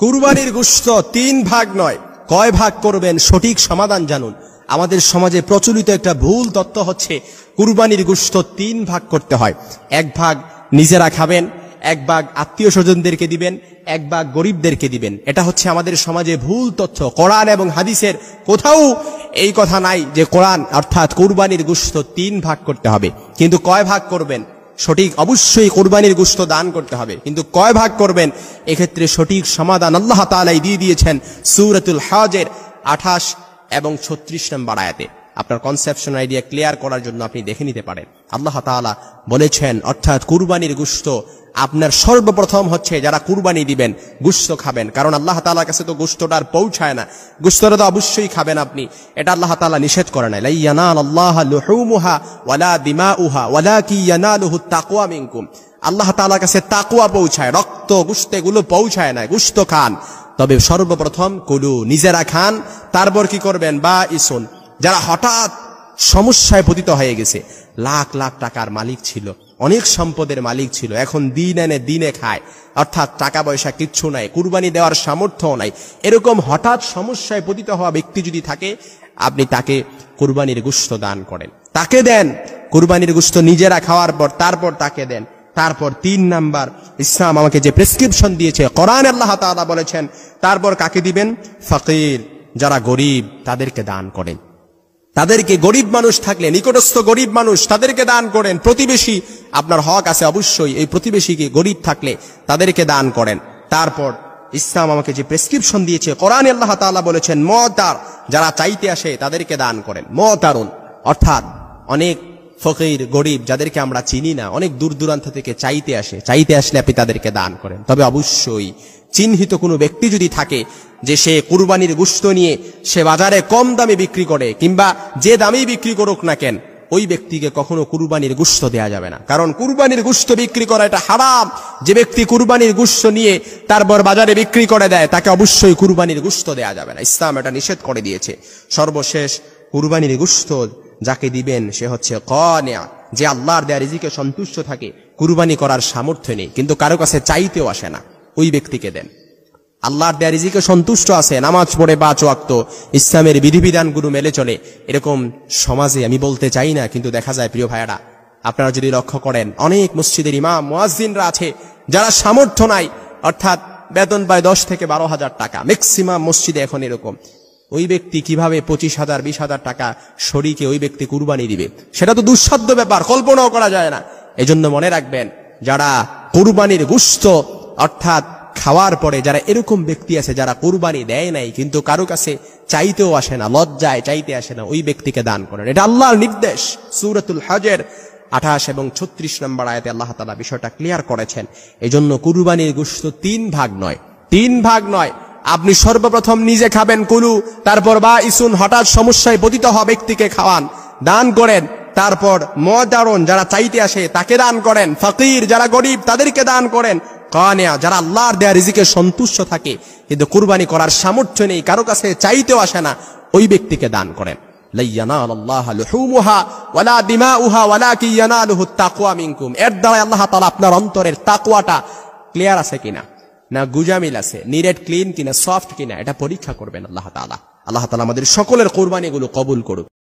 কুরবানির গোশত 3 ভাগ নয়, কয় ভাগ করবেন সঠিক সমাধান জানুন। আমাদের সমাজে প্রচলিত একটা ভুল তত্ত্ব হচ্ছে কুরবানির গোশত 3 ভাগ করতে হয়। 1 ভাগ নিজেরা খাবেন, 1 ভাগ আত্মীয় স্বজনদেরকে দিবেন, 1 ভাগ গরিবদেরকে দিবেন। এটা হচ্ছে আমাদের সমাজে ভুল তথ্য। কোরআন এবং হাদিসের কোথাও এই কথা নাই যে কোরআন অর্থাৎ কুরবানির গোশত 3 ভাগ করতে হবে। কিন্তু কয় ভাগ করবেন সঠিক, অবশ্যই কুরবানির গোশত দান করতে হবে, কিন্তু কয় ভাগ করবেন এক্ষেত্রে সঠিক সমাধান আল্লাহ তাআলাই দিয়ে দিয়েছেন সূরাতুল হজের 28 এবং 36 নম্বর আয়াতে। আপনার কনসেপশন আইডিয়া ক্লিয়ার করার জন্য আপনি দেখে নিতে পারেন। আল্লাহ তাআলা বলেছেন অর্থাৎ কুরবানির গোশত আপনার সর্বপ্রথম হচ্ছে যারা কুরবানি দিবেন গোশত খাবেন, কারণ আল্লাহ তাআলার কাছে তো গোশতটা আর পৌঁছায় না। গোশতটা তো অবশ্যই খাবেন আপনি, এটা আল্লাহ তাআলা নিষেধ করে নাই। লা ইয়ানালাল্লাহু লুহুমুহা ওয়ালা দিমাউহা ওয়ালাকি ইয়ানালুহুত তাকওয়া মিনকুম। আল্লাহ তাআলার কাছে তাকওয়া পৌঁছায়, রক্ত গোশত এগুলো পৌঁছায় না। গোশত খান, তবে সর্বপ্রথম কুলু, নিজেরা খান। তারপর কি করবেন বা ইসুন, যারা হঠাৎ সমস্যায় পতিত হয়ে গেছে, লাখ লাখ টাকার মালিক ছিল, অনেক সম্পদের মালিক ছিল, এখন দিন এনে দিনে খায়, অর্থাৎ টাকা পয়সা কিচ্ছু নাই, কুরবানি দেওয়ার সামর্থ্য নাই, এরকম হঠাৎ সমস্যায় পতিত হওয়া ব্যক্তি যদি থাকে, আপনি তাকে কুরবানির গোশত দান করেন, তাকে দেন কুরবানির গোশত নিজেরা খাওয়ার পর, তারপর তাকে দেন। তারপর 3 নাম্বার, ইসলাম আমাকে যে প্রেসক্রিপশন দিয়েছে, কোরআনে আল্লাহ তাআলা বলেছেন তারপর কাকে দিবেন? ফকির, যারা গরিব তাদেরকে দান করেন। তাদেরকে, গরিব মানুষ থাকলে, নিকটস্থ গরিব মানুষ তাদেরকে দান করেন। প্রতিবেশী, আপনার হক আছে অবশ্যই, এই প্রতিবেশীকে গরিব থাকলে তাদেরকে দান করেন। তারপর ইসলাম আমাকে যে প্রেসক্রিপশন দিয়েছে, কোরআনে আল্লাহ তাআলা বলেছেন মুতার, যারা চাইতে আসে তাদেরকে দান করেন। মুতারুন অর্থাৎ অনেক ফকির গরিব যাদেরকে আমরা চিনি না, অনেক দূর দূরান্ত থেকে চাইতে আসলে আপনি তাদেরকে দান করেন। তবে অবশ্যই চিহ্নিত কোনো ব্যক্তি যদি থাকে যে সে কুরবানির গোশত নিয়ে সে বাজারে কম দামে বিক্রি করে, কিংবা যে দামেই বিক্রি করুক না কেন, ওই ব্যক্তিকে কখনো কুরবানির গোশত দেয়া যাবে না, কারণ কুরবানির গোশত বিক্রি করা এটা হারাম। যে ব্যক্তি কুরবানির গোশত নিয়ে তারপর বাজারে বিক্রি করে দেয়, তাকে অবশ্যই কুরবানির গোশত দেয়া যাবে না, ইসলাম এটা নিষেধ করে দিয়েছে। সর্বশেষ কুরবানির গোশত যাকে দিবেন সে হচ্ছে কানিয়া, যে আল্লাহর দেয়া রিজিকে সন্তুষ্ট থাকে, কুরবানি করার সামর্থ্য নেই কিন্তু কারো কাছে চাইতেও আসে না, ওই ব্যক্তিকে দেন। আল্লাহর দেয়া রিজিকে সন্তুষ্ট আছে, নামাজ পড়ে 5 ওয়াক্ত, ইসলামের বিধিবিধানগুলো মেলে চলে, এরকম সমাজে আমি বলতে চাই না, কিন্তু দেখা যায় প্রিয় ভাইয়েরা, আপনারা যদি লক্ষ্য করেন অনেক মসজিদের ইমাম মুয়াজ্জিনরা আছে যারা সামর্থ্য নাই, অর্থাৎ বেতন পায় 10 থেকে 12,000 টাকা, ম্যাক্সিমাম মসজিদে এখন এরকম। ওই ব্যক্তি কিভাবে 25,000 20,000 টাকা শরীকে ওই ব্যক্তি কুরবানি দিবে? সেটা তো দুঃসাধ্য ব্যাপার, কল্পনাও করা যায় না। এজন্য মনে রাখবেন, যারা কুরবানির গোশত অর্থাৎ খাওয়ার পরে যারা এরকম ব্যক্তি আছে যারা কুরবানি দেয় নাই কিন্তু কারো কাছে চাইতেও আসে না, লজ্জায় চাইতে আসে না, ওই ব্যক্তিকে দান করেন। এটা আল্লাহর নির্দেশ। সূরাতুল হজের 28 এবং 36 নম্বর আয়াতে আল্লাহ তাআলা বিষয়টা ক্লিয়ার করেছেন। এজন্য কুরবানির গোশত 3 ভাগ নয়, 3 ভাগ নয়। আপনি সর্বপ্রথম নিজে খাবেন কুলু, তারপর বা ইসুন, হঠাৎ সমস্যায় পতিত হওয়া ব্যক্তিকে খাওয়ান, দান করেন। তারপর মুতারুন, যারা চাইতে আসে তাকে দান করেন। ফকির, যারা গরিব তাদেরকে দান করেন। কানিয়া, যারা আল্লাহর দেয়া রিজিকে সন্তুষ্ট থাকে কিন্তু কুরবানি করার সামর্থ্য নেই, কারো কাছে চাইতেও আসে না, ওই ব্যক্তিকে দান করেন। লা ইয়ানালাল্লাহু লুহুমুহা ওয়ালা দিমাউহা ওয়ালাকি ইয়ানালুহুত তাকওয়া মিনকুম। এর দ্বারা আল্লাহ তাআলা আপনার অন্তরের তাকওয়াটা ক্লিয়ার আছে কিনা, না গুজামিল আছে, নিরেট ক্লিন কিনা, সফট কিনা, এটা পরীক্ষা করবেন আল্লাহ তাআলা। আল্লাহ তাআলা আমাদের সকলের কুরবানিগুলো কবুল করুক।